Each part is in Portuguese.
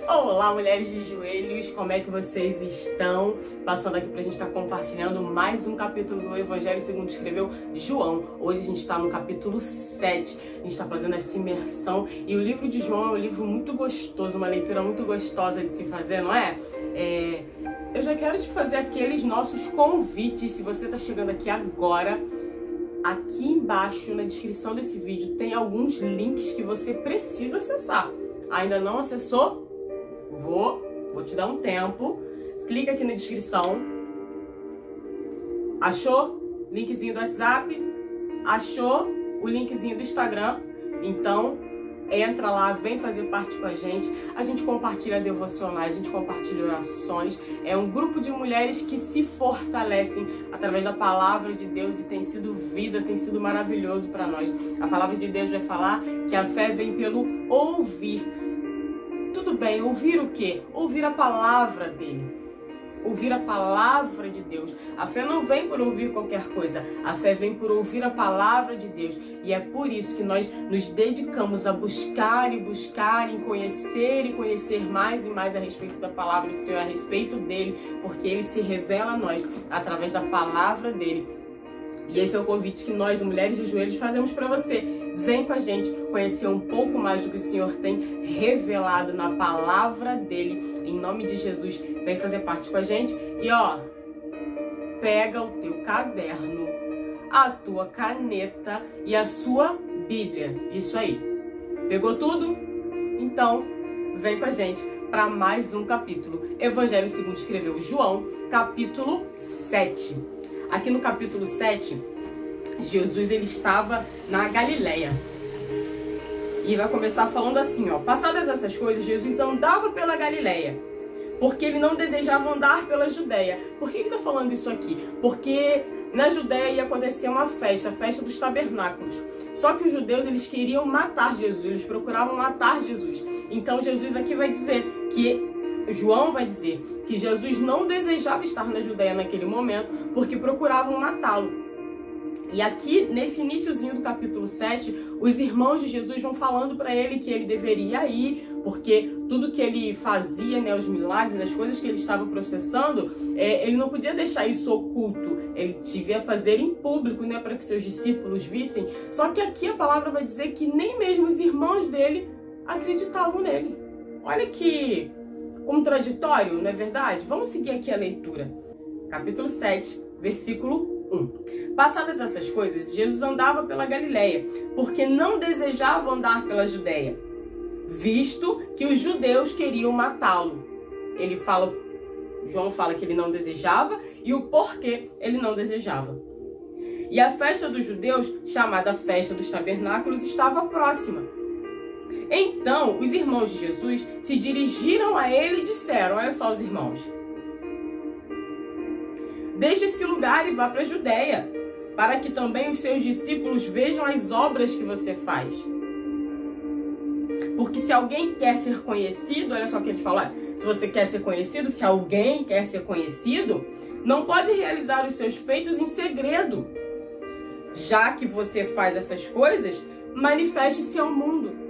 Olá, mulheres de joelhos, como é que vocês estão? Passando aqui pra gente estar compartilhando mais um capítulo do Evangelho segundo escreveu João. Hoje a gente está no capítulo 7, a gente está fazendo essa imersão e o livro de João é um livro muito gostoso, uma leitura muito gostosa de se fazer, não é? Eu já quero te fazer aqueles nossos convites, se você está chegando aqui agora. Aqui embaixo, na descrição desse vídeo, tem alguns links que você precisa acessar. Ainda não acessou? Vou te dar um tempo. Clica aqui na descrição. Achou? Linkzinho do WhatsApp. Achou? O linkzinho do Instagram. Então, entra lá, vem fazer parte com a gente. A gente compartilha devocionais, a gente compartilha orações. É um grupo de mulheres que se fortalecem através da palavra de Deus e tem sido vida, tem sido maravilhoso para nós. A palavra de Deus vai falar que a fé vem pelo ouvir. Tudo bem, ouvir o quê? Ouvir a palavra dele. Ouvir a palavra de Deus. A fé não vem por ouvir qualquer coisa. A fé vem por ouvir a palavra de Deus. E é por isso que nós nos dedicamos a buscar e buscar, em conhecer e conhecer mais e mais a respeito da palavra do Senhor, a respeito dele, porque ele se revela a nós através da palavra dele. E esse é o convite que nós, Mulheres de Joelhos, fazemos para você. Vem com a gente conhecer um pouco mais do que o Senhor tem revelado na palavra dele. Em nome de Jesus, vem fazer parte com a gente. E pega o teu caderno, a tua caneta e a sua Bíblia. Isso aí. Pegou tudo? Então, vem com a gente para mais um capítulo. Evangelho segundo escreveu João, capítulo 7. Aqui no capítulo 7, Jesus ele estava na Galileia. E vai começar falando assim, passadas essas coisas, Jesus andava pela Galileia, porque ele não desejava andar pela Judéia. Por que ele está falando isso aqui? Porque na Judéia ia acontecer uma festa, a festa dos tabernáculos. Só que os judeus, eles queriam matar Jesus, eles procuravam matar Jesus. Então Jesus aqui vai dizer que João vai dizer que Jesus não desejava estar na Judéia naquele momento porque procuravam matá-lo. E aqui, nesse iniciozinho do capítulo 7, os irmãos de Jesus vão falando para ele que ele deveria ir, porque tudo que ele fazia, os milagres, as coisas que ele estava processando, ele não podia deixar isso oculto. Ele devia fazer em público, para que seus discípulos vissem. Só que aqui a palavra vai dizer que nem mesmo os irmãos dele acreditavam nele. Olha que contraditório, não é verdade? Vamos seguir aqui a leitura. Capítulo 7, versículo 1. Passadas essas coisas, Jesus andava pela Galileia, porque não desejava andar pela Judéia, visto que os judeus queriam matá-lo. João fala que ele não desejava e o porquê ele não desejava. E a festa dos judeus, chamada Festa dos Tabernáculos, estava próxima. Então, os irmãos de Jesus se dirigiram a ele e disseram, olha só os irmãos, deixe esse lugar e vá para a Judéia, para que também os seus discípulos vejam as obras que você faz. Porque se alguém quer ser conhecido, olha só o que ele fala, se você quer ser conhecido, se alguém quer ser conhecido, não pode realizar os seus feitos em segredo. Já que você faz essas coisas, manifeste-se ao mundo.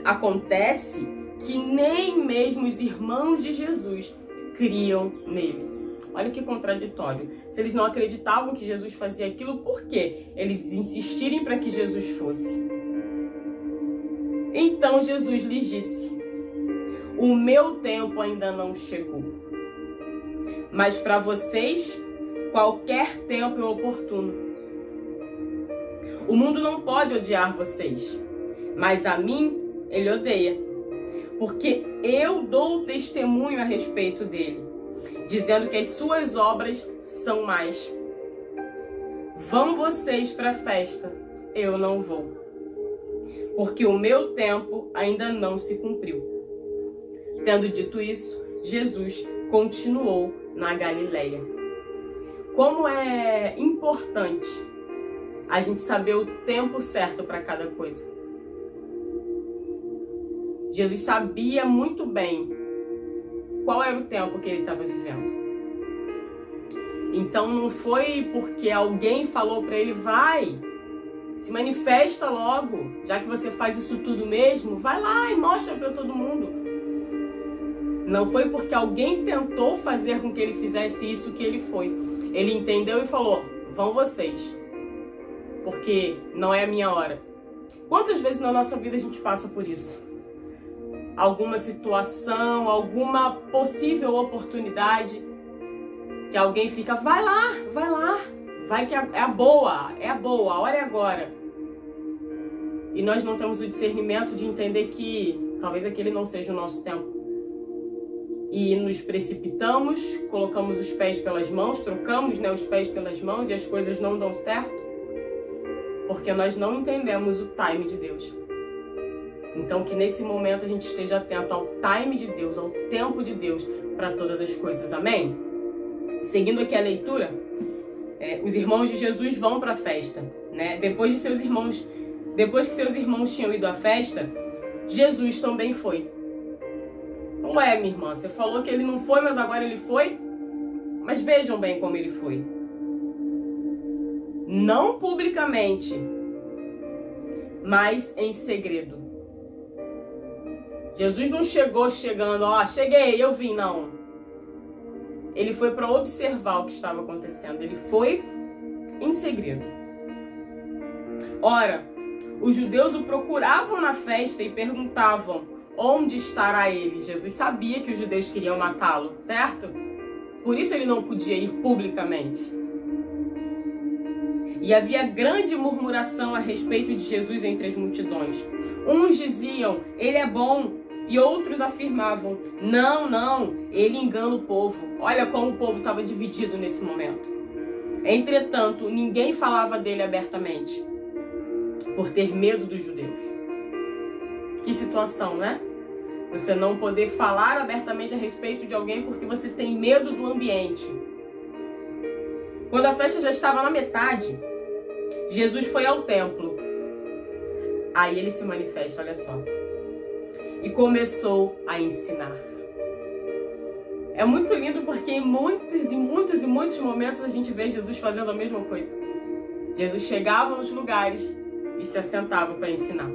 Acontece que nem mesmo os irmãos de Jesus criam nele. Olha que contraditório. Se eles não acreditavam que Jesus fazia aquilo, por que eles insistirem para que Jesus fosse? Então Jesus lhes disse, o meu tempo ainda não chegou. Mas para vocês, qualquer tempo é oportuno. O mundo não pode odiar vocês, mas a mim ele odeia, porque eu dou testemunho a respeito dele, dizendo que as suas obras são más. Vão vocês para a festa, eu não vou, porque o meu tempo ainda não se cumpriu. Tendo dito isso, Jesus continuou na Galileia. Como é importante a gente saber o tempo certo para cada coisa. Jesus sabia muito bem qual era o tempo que ele estava vivendo. Então não foi porque alguém falou para ele, vai, Se manifesta logo, já que você faz isso tudo mesmo, vai lá e mostra para todo mundo. Não foi porque alguém tentou fazer com que ele fizesse isso que ele foi. Ele entendeu e falou, vão vocês, porque não é a minha hora. Quantas vezes na nossa vida a gente passa por isso? Alguma situação, alguma possível oportunidade, que alguém fica, vai lá, vai que é a boa, a hora é agora. E nós não temos o discernimento de entender que talvez aquele não seja o nosso tempo. E nos precipitamos, colocamos os pés pelas mãos, trocamos, né, os pés pelas mãos e as coisas não dão certo, porque nós não entendemos o time de Deus. Então que nesse momento a gente esteja atento ao time de Deus, ao tempo de Deus para todas as coisas, amém? Seguindo aqui a leitura, os irmãos de Jesus vão para a festa, né? Depois que seus irmãos tinham ido à festa, Jesus também foi. Ué, minha irmã, você falou que ele não foi, mas agora ele foi? Mas vejam bem como ele foi. Não publicamente, mas em segredo. Jesus não chegou chegando, ó, cheguei, eu vim, não. Ele foi para observar o que estava acontecendo. Ele foi em segredo. Ora, os judeus o procuravam na festa e perguntavam, onde estará ele? Jesus sabia que os judeus queriam matá-lo, certo? Por isso ele não podia ir publicamente. E havia grande murmuração a respeito de Jesus entre as multidões. Uns diziam, ele é bom, e outros afirmavam, não, ele engana o povo. Olha como o povo estava dividido nesse momento. Entretanto, ninguém falava dele abertamente, por ter medo dos judeus. Que situação, né? Você não poder falar abertamente a respeito de alguém porque você tem medo do ambiente. Quando a festa já estava na metade, Jesus foi ao templo. Aí ele se manifesta, olha só. E começou a ensinar. É muito lindo porque em muitos momentos a gente vê Jesus fazendo a mesma coisa. Jesus chegava nos lugares e se assentava para ensinar.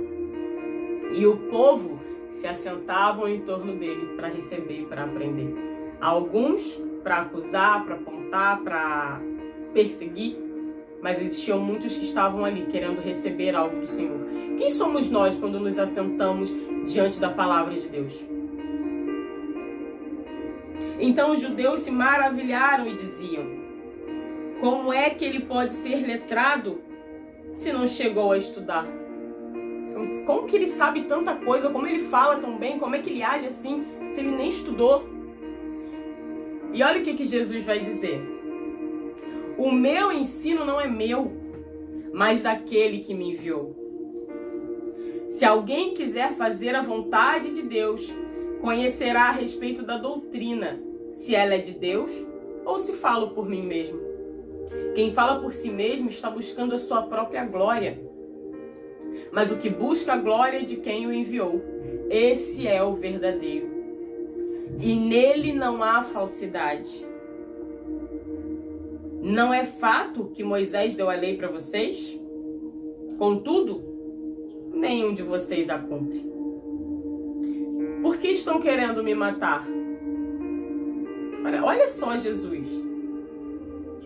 E o povo se assentavam em torno dele para receber e para aprender. Alguns para acusar, para apontar, para perseguir, mas existiam muitos que estavam ali querendo receber algo do Senhor. Quem somos nós quando nos assentamos diante da palavra de Deus? Então os judeus se maravilharam e diziam, como é que ele pode ser letrado se não chegou a estudar? Como que ele sabe tanta coisa? Como ele fala tão bem? Como é que ele age assim se ele nem estudou? E olha o que Jesus vai dizer. O meu ensino não é meu, mas daquele que me enviou. Se alguém quiser fazer a vontade de Deus, conhecerá a respeito da doutrina, se ela é de Deus ou se falo por mim mesmo. Quem fala por si mesmo está buscando a sua própria glória. Mas o que busca a glória de quem o enviou, esse é o verdadeiro. E nele não há falsidade. Não é fato que Moisés deu a lei para vocês? Contudo, nenhum de vocês a cumpre. Por que estão querendo me matar? Olha só Jesus.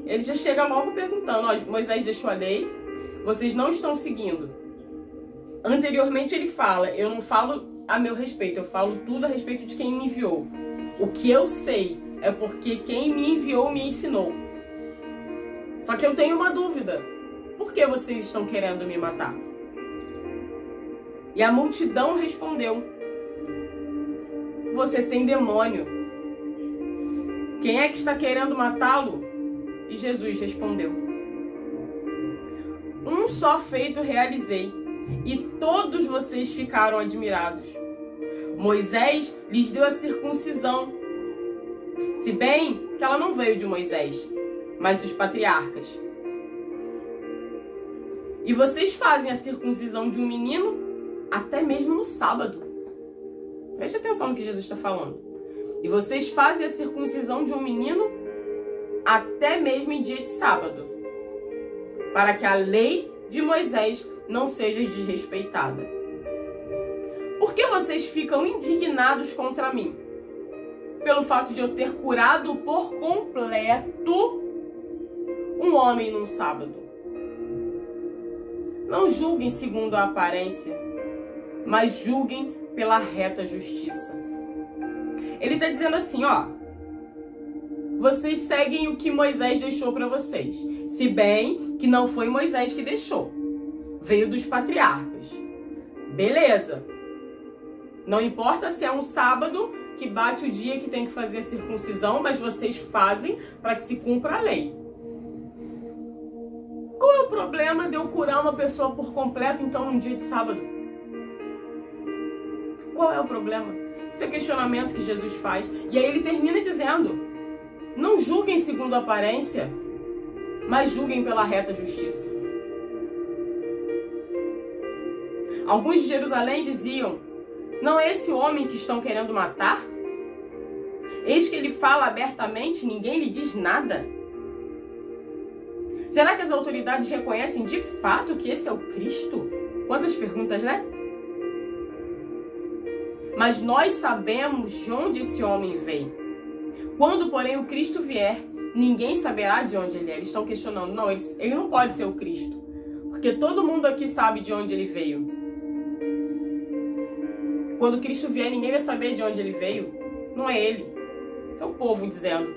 Ele já chega logo perguntando, ó, Moisés deixou a lei, vocês não estão seguindo. Anteriormente ele fala, eu não falo a meu respeito, eu falo tudo a respeito de quem me enviou. O que eu sei é porque quem me enviou me ensinou. Só que eu tenho uma dúvida. Por que vocês estão querendo me matar? E a multidão respondeu, você tem demônio. Quem é que está querendo matá-lo? E Jesus respondeu, um só feito realizei, e todos vocês ficaram admirados. Moisés lhes deu a circuncisão, se bem que ela não veio de Moisés, mas dos patriarcas. E vocês fazem a circuncisão de um menino até mesmo no sábado. Preste atenção no que Jesus está falando. E vocês fazem a circuncisão de um menino até mesmo em dia de sábado, para que a lei de Moisés não seja desrespeitada. Por que vocês ficam indignados contra mim? Pelo fato de eu ter curado por completo um homem num sábado. Não julguem segundo a aparência, mas julguem pela reta justiça. Ele está dizendo assim, ó, vocês seguem o que Moisés deixou para vocês, se bem que não foi Moisés que deixou, veio dos patriarcas. Beleza. Não importa se é um sábado que bate o dia que tem que fazer a circuncisão, mas vocês fazem para que se cumpra a lei. Qual é o problema de eu curar uma pessoa por completo, então, num dia de sábado? Qual é o problema? Esse é o questionamento que Jesus faz. E aí ele termina dizendo, não julguem segundo a aparência, mas julguem pela reta justiça. Alguns de Jerusalém diziam, não é esse homem que estão querendo matar? Eis que ele fala abertamente, ninguém lhe diz nada. Será que as autoridades reconhecem de fato que esse é o Cristo? Quantas perguntas, né? Mas nós sabemos de onde esse homem vem. Quando, porém, o Cristo vier, ninguém saberá de onde ele é. Eles estão questionando, não, ele não pode ser o Cristo. Porque todo mundo aqui sabe de onde ele veio. Quando Cristo vier, ninguém vai saber de onde ele veio. Não é ele. É o povo dizendo.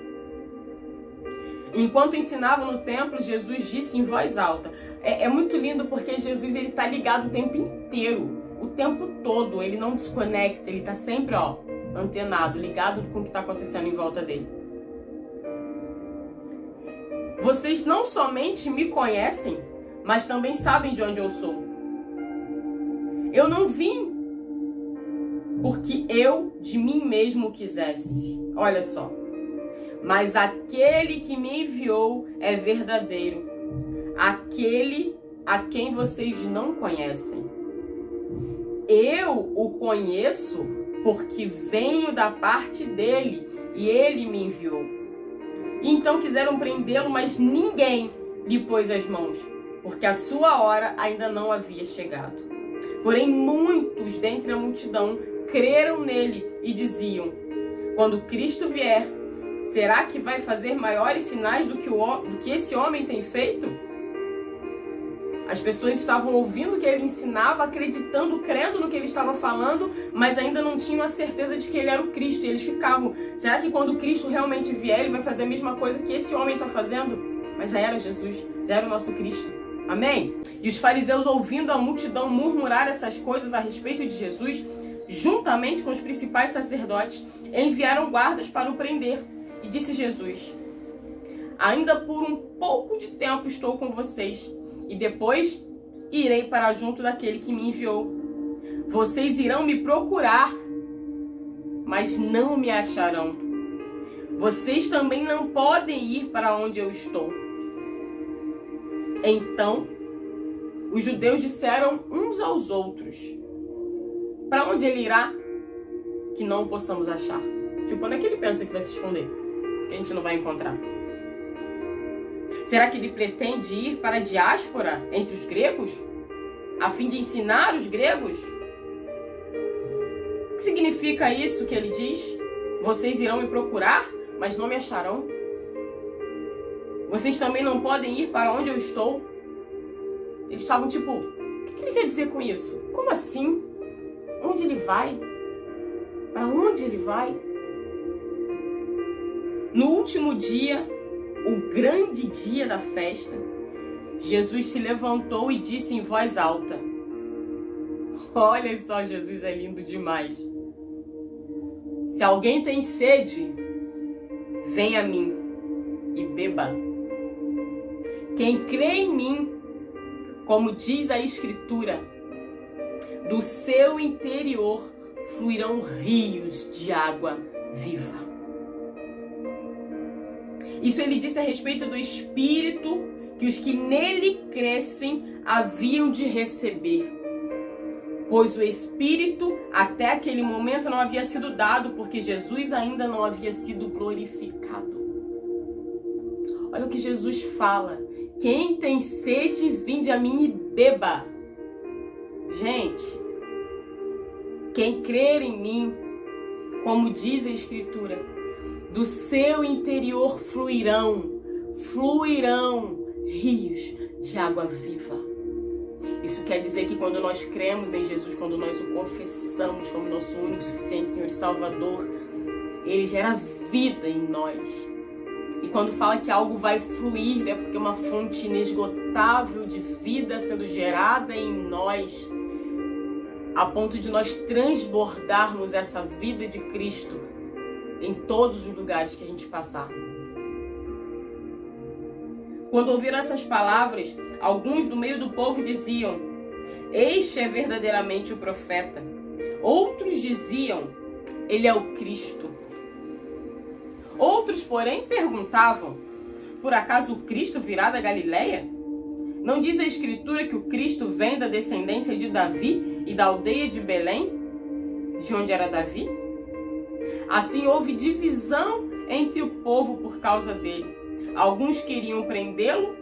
Enquanto ensinava no templo, Jesus disse em voz alta. É muito lindo porque Jesus ele está ligado o tempo inteiro. O tempo todo. Ele não desconecta. Ele está sempre antenado, ligado com o que está acontecendo em volta dele. Vocês não somente me conhecem, mas também sabem de onde eu sou. Eu não vim porque eu de mim mesmo quisesse. Olha só. Mas aquele que me enviou é verdadeiro. Aquele a quem vocês não conhecem. Eu o conheço porque venho da parte dele e ele me enviou. E então quiseram prendê-lo, mas ninguém lhe pôs as mãos, porque a sua hora ainda não havia chegado. Porém, muitos dentre a multidão creram nele e diziam, quando Cristo vier, será que vai fazer maiores sinais do que esse homem tem feito? As pessoas estavam ouvindo o que ele ensinava, acreditando, crendo no que ele estava falando, mas ainda não tinham a certeza de que ele era o Cristo. E eles ficavam, será que quando Cristo realmente vier, ele vai fazer a mesma coisa que esse homem está fazendo? Mas já era Jesus, já era o nosso Cristo. Amém? E os fariseus, ouvindo a multidão murmurar essas coisas a respeito de Jesus, juntamente com os principais sacerdotes, enviaram guardas para o prender. E disse Jesus, ainda por um pouco de tempo estou com vocês, e depois irei para junto daquele que me enviou. Vocês irão me procurar, mas não me acharão. Vocês também não podem ir para onde eu estou. Então, os judeus disseram uns aos outros, para onde ele irá, que não o possamos achar? Tipo, onde é que ele pensa que vai se esconder? Que a gente não vai encontrar. Será que ele pretende ir para a diáspora entre os gregos? A fim de ensinar os gregos? O que significa isso que ele diz? Vocês irão me procurar, mas não me acharão? Vocês também não podem ir para onde eu estou? Eles estavam tipo, o que ele quer dizer com isso? Como assim? Onde ele vai? Para onde ele vai? No último dia, o grande dia da festa, Jesus se levantou e disse em voz alta, olha só, Jesus é lindo demais. Se alguém tem sede, venha a mim e beba. Quem crê em mim, como diz a Escritura, do seu interior fluirão rios de água viva. Isso ele disse a respeito do Espírito que os que nele crescem haviam de receber. Pois o Espírito até aquele momento não havia sido dado, porque Jesus ainda não havia sido glorificado. Olha o que Jesus fala. Quem tem sede, vinde a mim e beba. Gente, quem crer em mim, como diz a Escritura, do seu interior fluirão rios de água viva. Isso quer dizer que quando nós cremos em Jesus, quando nós o confessamos como nosso único, suficiente Senhor e Salvador, Ele gera vida em nós. E quando fala que algo vai fluir, é porque é uma fonte inesgotável de vida sendo gerada em nós, a ponto de nós transbordarmos essa vida de Cristo em todos os lugares que a gente passar. Quando ouviram essas palavras, alguns do meio do povo diziam: este é verdadeiramente o profeta. Outros diziam: ele é o Cristo. Outros, porém, perguntavam: por acaso o Cristo virá da Galileia? Não diz a Escritura que o Cristo vem da descendência de Davi e da aldeia de Belém, de onde era Davi? Assim houve divisão entre o povo por causa dele. Alguns queriam prendê-lo,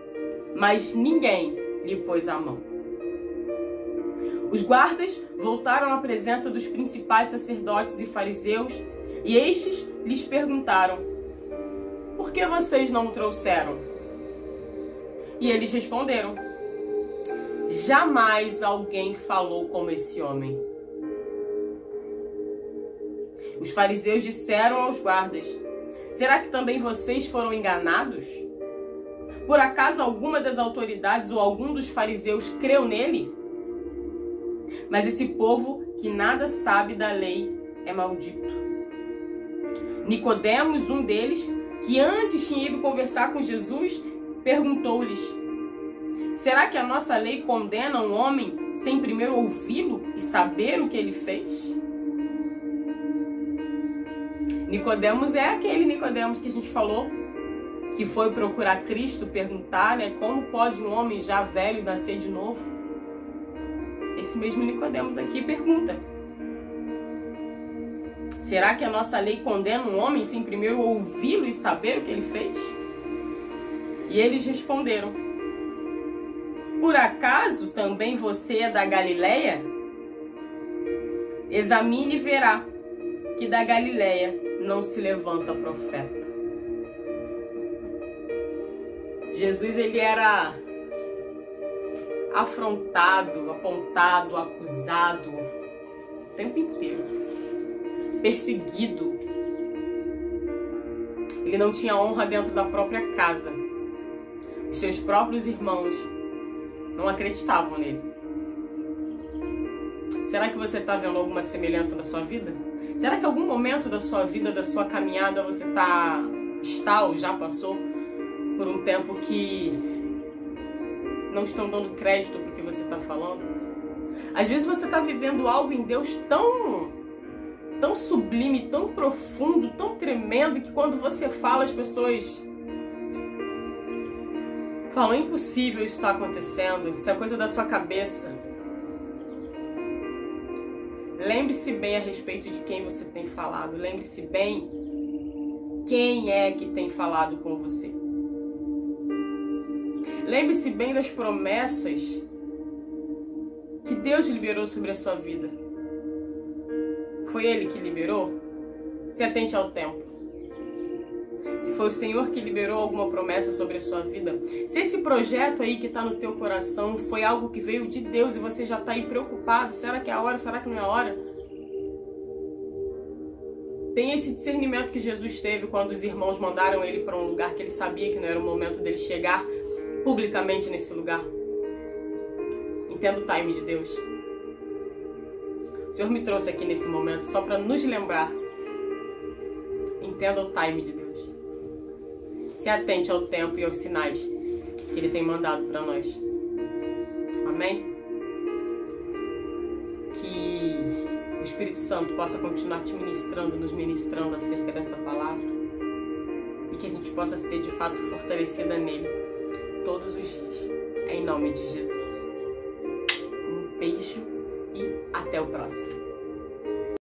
mas ninguém lhe pôs a mão. Os guardas voltaram à presença dos principais sacerdotes e fariseus, e estes lhes perguntaram: por que vocês não o trouxeram? E eles responderam: jamais alguém falou como esse homem. Os fariseus disseram aos guardas: será que também vocês foram enganados? Por acaso alguma das autoridades ou algum dos fariseus creu nele? Mas esse povo que nada sabe da lei é maldito. Nicodemos, um deles, que antes tinha ido conversar com Jesus, perguntou-lhes: será que a nossa lei condena um homem sem primeiro ouvi-lo e saber o que ele fez? Nicodemos é aquele Nicodemos que a gente falou, que foi procurar Cristo, perguntar, né, como pode um homem já velho nascer de novo? Esse mesmo Nicodemos aqui pergunta: será que a nossa lei condena um homem sem primeiro ouvi-lo e saber o que ele fez? E eles responderam: por acaso também você é da Galileia? Examine e verá que da Galileia não se levanta profeta. Jesus, ele era afrontado, apontado, acusado o tempo inteiro, perseguido. Ele não tinha honra dentro da própria casa. Os seus próprios irmãos não acreditavam nele. Será que você está vendo alguma semelhança na sua vida? Será que em algum momento da sua vida, da sua caminhada, você está ou já passou por um tempo que não estão dando crédito para o que você está falando? Às vezes você está vivendo algo em Deus tão sublime, tão profundo, tão tremendo, que quando você fala, as pessoas falam: é impossível isso estar acontecendo, isso é coisa da sua cabeça. Lembre-se bem a respeito de quem você tem falado. Lembre-se bem quem é que tem falado com você. Lembre-se bem das promessas que Deus liberou sobre a sua vida. Foi Ele que liberou? Se atente ao tempo. Se foi o Senhor que liberou alguma promessa sobre a sua vida, se esse projeto aí que está no teu coração foi algo que veio de Deus e você já está aí preocupado, será que é a hora, será que não é a hora? Tem esse discernimento que Jesus teve quando os irmãos mandaram ele para um lugar que ele sabia que não era o momento dele chegar publicamente nesse lugar. Entenda o time de Deus. O Senhor me trouxe aqui nesse momento só para nos lembrar. Entenda o time de Deus. Se atente ao tempo e aos sinais que Ele tem mandado para nós. Amém? Que o Espírito Santo possa continuar te ministrando, nos ministrando acerca dessa palavra. E que a gente possa ser de fato fortalecida nele todos os dias. Em nome de Jesus. Um beijo e até o próximo.